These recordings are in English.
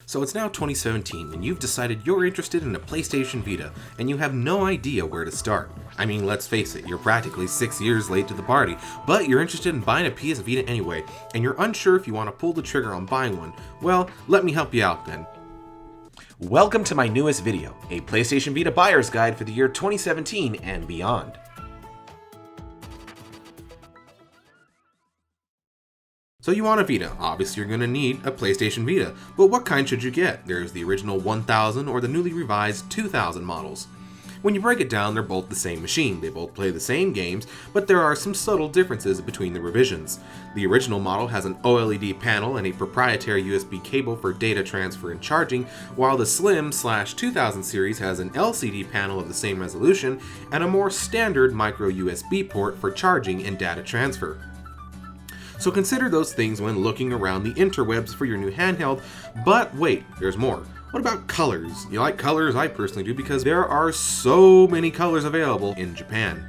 So it's now 2017 and you've decided you're interested in a PlayStation Vita and you have no idea where to start. I mean, let's face it, you're practically 6 years late to the party, but you're interested in buying a PS Vita anyway, and you're unsure if you want to pull the trigger on buying one. Well, let me help you out then. Welcome to my newest video, a PlayStation Vita buyer's guide for the year 2017 and beyond. So you want a Vita, obviously you're going to need a PlayStation Vita, but what kind should you get? There's the original 1000 or the newly revised 2000 models. When you break it down, they're both the same machine, they both play the same games, but there are some subtle differences between the revisions. The original model has an OLED panel and a proprietary USB cable for data transfer and charging, while the Slim/2000 series has an LCD panel of the same resolution and a more standard micro USB port for charging and data transfer. So consider those things when looking around the interwebs for your new handheld, but wait, there's more. What about colors? You like colors? I personally do, because there are so many colors available in Japan.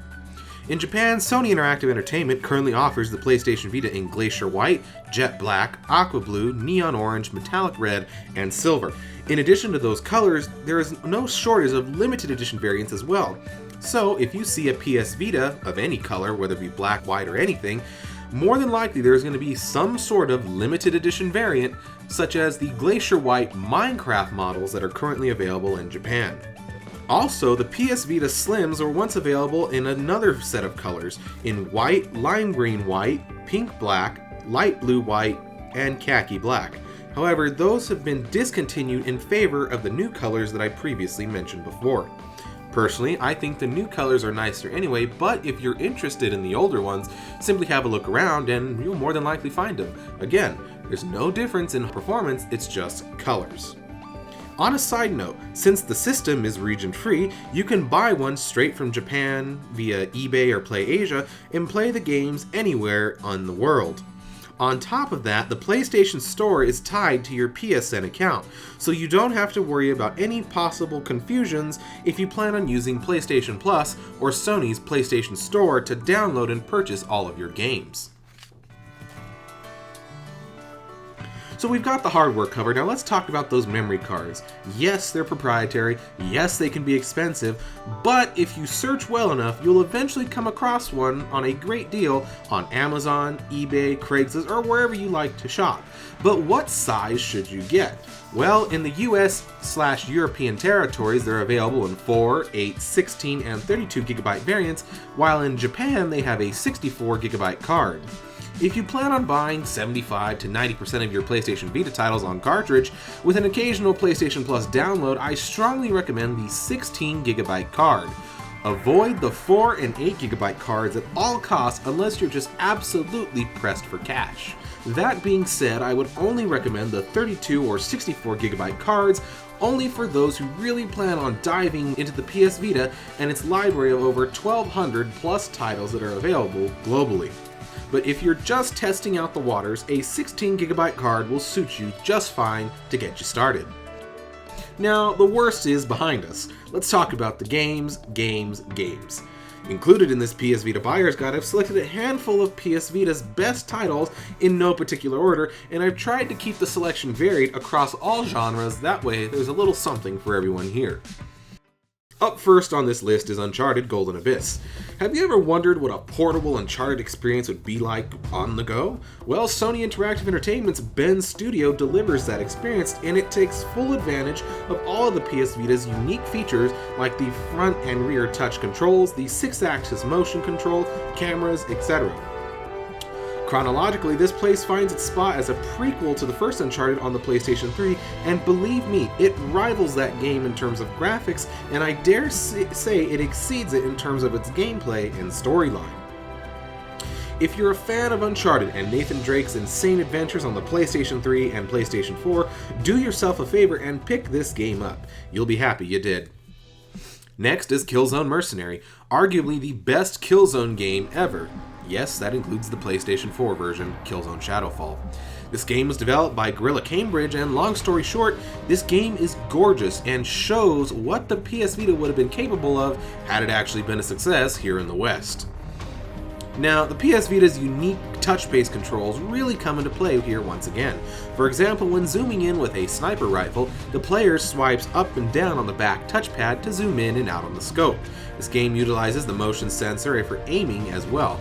In Japan, Sony Interactive Entertainment currently offers the PlayStation Vita in Glacier White, Jet Black, Aqua Blue, Neon Orange, Metallic Red, and Silver. In addition to those colors, there is no shortage of limited edition variants as well. So if you see a PS Vita of any color, whether it be black, white, or anything, more than likely there is going to be some sort of limited edition variant, such as the Glacier White Minecraft models that are currently available in Japan. Also, the PS Vita Slims were once available in another set of colors, in white, lime green white, pink black, light blue white, and khaki black. However, those have been discontinued in favor of the new colors that I previously mentioned before. Personally, I think the new colors are nicer anyway, but if you're interested in the older ones, simply have a look around and you'll more than likely find them. Again, there's no difference in performance, it's just colors. On a side note, since the system is region free, you can buy one straight from Japan via eBay or PlayAsia and play the games anywhere in the world. On top of that, the PlayStation Store is tied to your PSN account, so you don't have to worry about any possible confusions if you plan on using PlayStation Plus or Sony's PlayStation Store to download and purchase all of your games. So we've got the hardware covered, now let's talk about those memory cards. Yes, they're proprietary, yes, they can be expensive, but if you search well enough, you'll eventually come across one on a great deal on Amazon, eBay, Craigslist, or wherever you like to shop. But what size should you get? Well, in the US/European territories, they're available in 4, 8, 16, and 32 gigabyte variants, while in Japan they have a 64 gigabyte card. If you plan on buying 75 to 90% of your PlayStation Vita titles on cartridge, with an occasional PlayStation Plus download, I strongly recommend the 16 gigabyte card. Avoid the 4 and 8 gigabyte cards at all costs unless you're just absolutely pressed for cash. That being said, I would only recommend the 32 or 64 gigabyte cards only for those who really plan on diving into the PS Vita and its library of over 1,200 plus titles that are available globally. But if you're just testing out the waters, a 16 gigabyte card will suit you just fine to get you started. Now, the worst is behind us. Let's talk about the games. Included in this PS Vita buyer's guide, I've selected a handful of PS Vita's best titles in no particular order, and I've tried to keep the selection varied across all genres, that way there's a little something for everyone here. Up first on this list is Uncharted Golden Abyss. Have you ever wondered what a portable Uncharted experience would be like on the go? Well, Sony Interactive Entertainment's Bend Studio delivers that experience, and it takes full advantage of all of the PS Vita's unique features like the front and rear touch controls, the 6-axis motion control, cameras, etc. Chronologically, this place finds its spot as a prequel to the first Uncharted on the PlayStation 3, and believe me, it rivals that game in terms of graphics, and I dare say it exceeds it in terms of its gameplay and storyline. If you're a fan of Uncharted and Nathan Drake's insane adventures on the PlayStation 3 and PlayStation 4, do yourself a favor and pick this game up. You'll be happy you did. Next is Killzone Mercenary, arguably the best Killzone game ever. Yes, that includes the PlayStation 4 version, Killzone Shadowfall. This game was developed by Guerrilla Cambridge, and long story short, this game is gorgeous and shows what the PS Vita would have been capable of had it actually been a success here in the West. Now, the PS Vita's unique touch-based controls really come into play here once again. For example, when zooming in with a sniper rifle, the player swipes up and down on the back touchpad to zoom in and out on the scope. This game utilizes the motion sensor for aiming as well.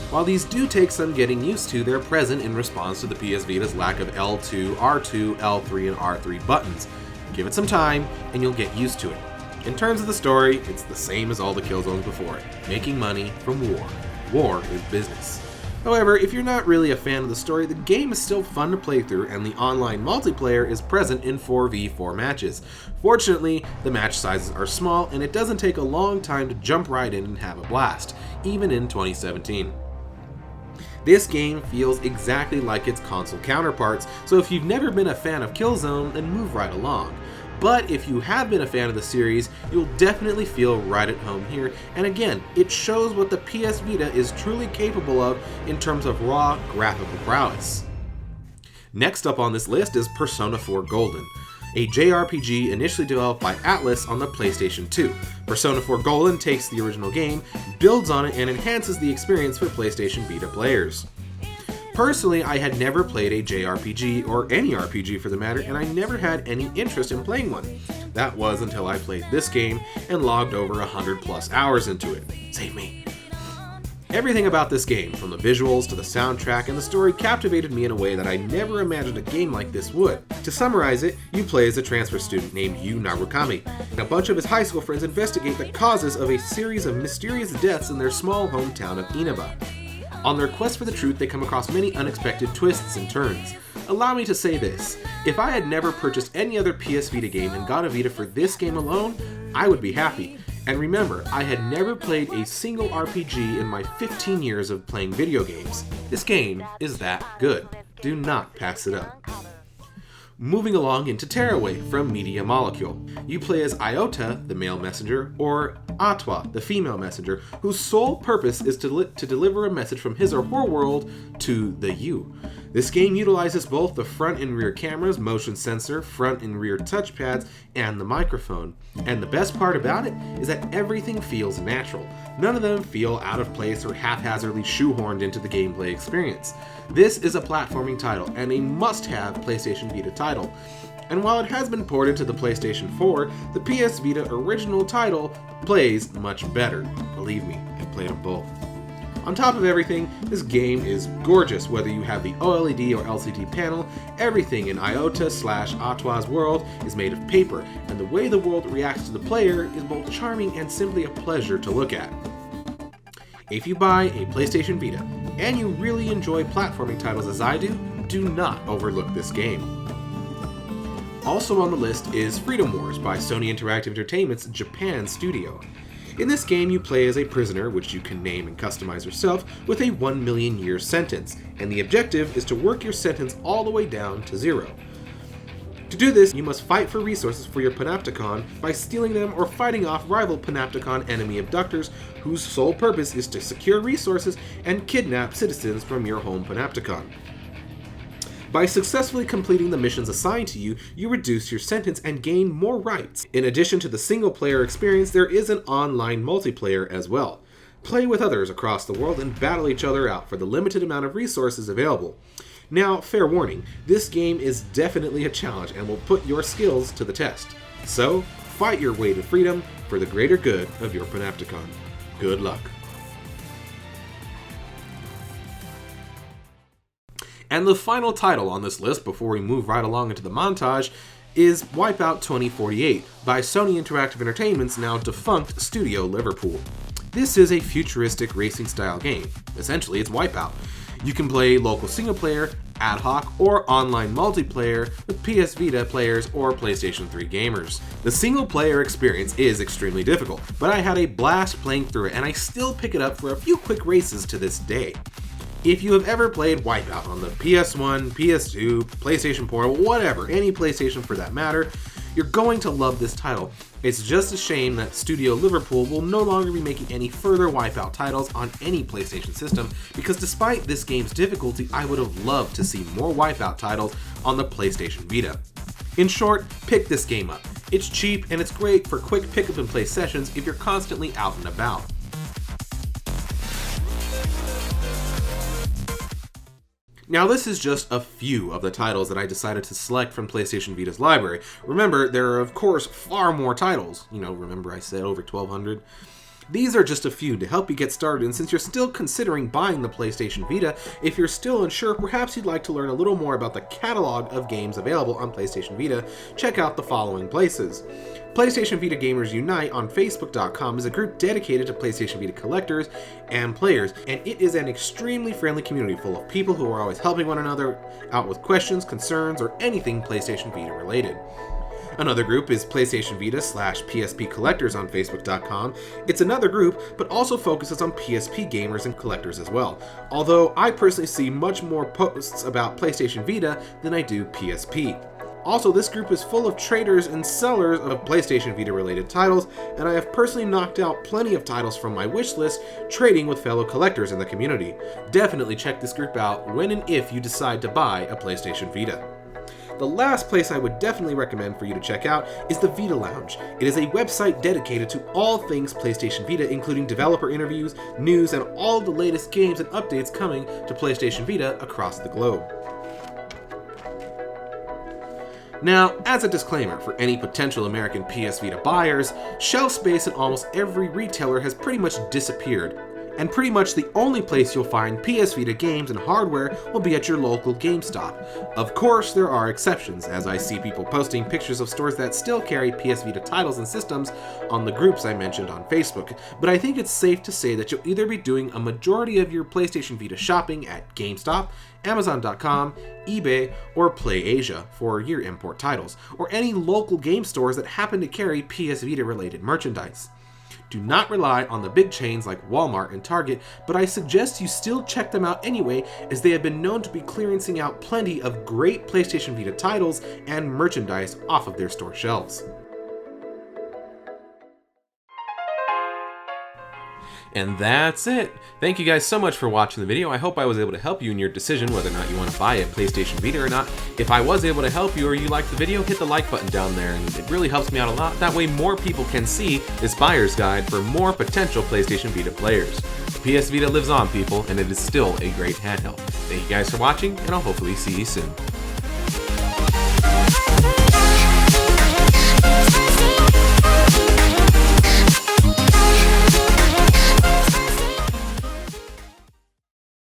While these do take some getting used to, they're present in response to the PS Vita's lack of L2, R2, L3, and R3 buttons. Give it some time, and you'll get used to it. In terms of the story, it's the same as all the Killzones before it, making money from war. War is business. However, if you're not really a fan of the story, the game is still fun to play through, and the online multiplayer is present in 4v4 matches. Fortunately, the match sizes are small, and it doesn't take a long time to jump right in and have a blast, even in 2017. This game feels exactly like its console counterparts, so if you've never been a fan of Killzone, then move right along. But if you have been a fan of the series, you'll definitely feel right at home here, and again, it shows what the PS Vita is truly capable of in terms of raw graphical prowess. Next up on this list is Persona 4 Golden, a JRPG initially developed by Atlus on the PlayStation 2. Persona 4 Golden takes the original game, builds on it, and enhances the experience for PlayStation Vita players. Personally, I had never played a JRPG, or any RPG for the matter, and I never had any interest in playing one. That was until I played this game and logged over 100 plus hours into it. Save me. Everything about this game, from the visuals to the soundtrack and the story, captivated me in a way that I never imagined a game like this would. To summarize it, you play as a transfer student named Yu Narukami, and a bunch of his high school friends investigate the causes of a series of mysterious deaths in their small hometown of Inaba. On their quest for the truth, they come across many unexpected twists and turns. Allow me to say this, if I had never purchased any other PS Vita game and got a Vita for this game alone, I would be happy. And remember, I had never played a single RPG in my 15 years of playing video games. This game is that good. Do not pass it up. Moving along into Tearaway from Media Molecule. You play as Iota, the male messenger, or Atwa, the female messenger, whose sole purpose is to deliver a message from his or her world to the you. This game utilizes both the front and rear cameras, motion sensor, front and rear touchpads, and the microphone. And the best part about it is that everything feels natural. None of them feel out of place or haphazardly shoehorned into the gameplay experience. This is a platforming title and a must-have PlayStation Vita title. And while it has been ported to the PlayStation 4, the PS Vita original title plays much better. Believe me, I've played them both. On top of everything, this game is gorgeous. Whether you have the OLED or LCD panel, everything in Iota/Atwa's world is made of paper, and the way the world reacts to the player is both charming and simply a pleasure to look at. If you buy a PlayStation Vita, and you really enjoy platforming titles as I do, do not overlook this game. Also on the list is Freedom Wars by Sony Interactive Entertainment's Japan studio. In this game, you play as a prisoner, which you can name and customize yourself, with a 1 million year sentence, and the objective is to work your sentence all the way down to 0. To do this, you must fight for resources for your Panopticon by stealing them or fighting off rival Panopticon enemy abductors whose sole purpose is to secure resources and kidnap citizens from your home Panopticon. By successfully completing the missions assigned to you, you reduce your sentence and gain more rights. In addition to the single-player experience, there is an online multiplayer as well. Play with others across the world and battle each other out for the limited amount of resources available. Now, fair warning, this game is definitely a challenge and will put your skills to the test. So, fight your way to freedom for the greater good of your Panopticon. Good luck. And the final title on this list before we move right along into the montage is Wipeout 2048 by Sony Interactive Entertainment's now defunct Studio Liverpool. This is a futuristic racing style game. Essentially, it's Wipeout. You can play local single player, ad hoc, or online multiplayer with PS Vita players or PlayStation 3 gamers. The single player experience is extremely difficult, but I had a blast playing through it and I still pick it up for a few quick races to this day. If you have ever played Wipeout on the PS1, PS2, PlayStation Portable, whatever, any PlayStation for that matter, you're going to love this title. It's just a shame that Studio Liverpool will no longer be making any further Wipeout titles on any PlayStation system, because despite this game's difficulty, I would have loved to see more Wipeout titles on the PlayStation Vita. In short, pick this game up. It's cheap and it's great for quick pick up and play sessions if you're constantly out and about. Now, this is just a few of the titles that I decided to select from PlayStation Vita's library. Remember, there are of course far more titles. Remember I said over 1,200? These are just a few to help you get started, and since you're still considering buying the PlayStation Vita, if you're still unsure, perhaps you'd like to learn a little more about the catalog of games available on PlayStation Vita, check out the following places. PlayStation Vita Gamers Unite on Facebook.com is a group dedicated to PlayStation Vita collectors and players, and it is an extremely friendly community full of people who are always helping one another out with questions, concerns, or anything PlayStation Vita related. Another group is PlayStation Vita /PSP Collectors on Facebook.com. It's another group, but also focuses on PSP gamers and collectors as well, although I personally see much more posts about PlayStation Vita than I do PSP. Also, this group is full of traders and sellers of PlayStation Vita related titles, and I have personally knocked out plenty of titles from my wish list trading with fellow collectors in the community. Definitely check this group out when and if you decide to buy a PlayStation Vita. The last place I would definitely recommend for you to check out is the Vita Lounge. It is a website dedicated to all things PlayStation Vita, including developer interviews, news, and all the latest games and updates coming to PlayStation Vita across the globe. Now, as a disclaimer for any potential American PS Vita buyers, shelf space at almost every retailer has pretty much disappeared, and pretty much the only place you'll find PS Vita games and hardware will be at your local GameStop. Of course, there are exceptions, as I see people posting pictures of stores that still carry PS Vita titles and systems on the groups I mentioned on Facebook, but I think it's safe to say that you'll either be doing a majority of your PlayStation Vita shopping at GameStop, Amazon.com, eBay, or PlayAsia for your import titles, or any local game stores that happen to carry PS Vita related merchandise. Do not rely on the big chains like Walmart and Target, but I suggest you still check them out anyway, as they have been known to be clearancing out plenty of great PlayStation Vita titles and merchandise off of their store shelves. And that's it. Thank you guys so much for watching the video. I hope I was able to help you in your decision whether or not you want to buy a PlayStation Vita or not. If I was able to help you or you liked the video, hit the like button down there, and it really helps me out a lot. That way more people can see this buyer's guide for more potential PlayStation Vita players. The PS Vita lives on, people, and it is still a great handheld. Thank you guys for watching, and I'll hopefully see you soon.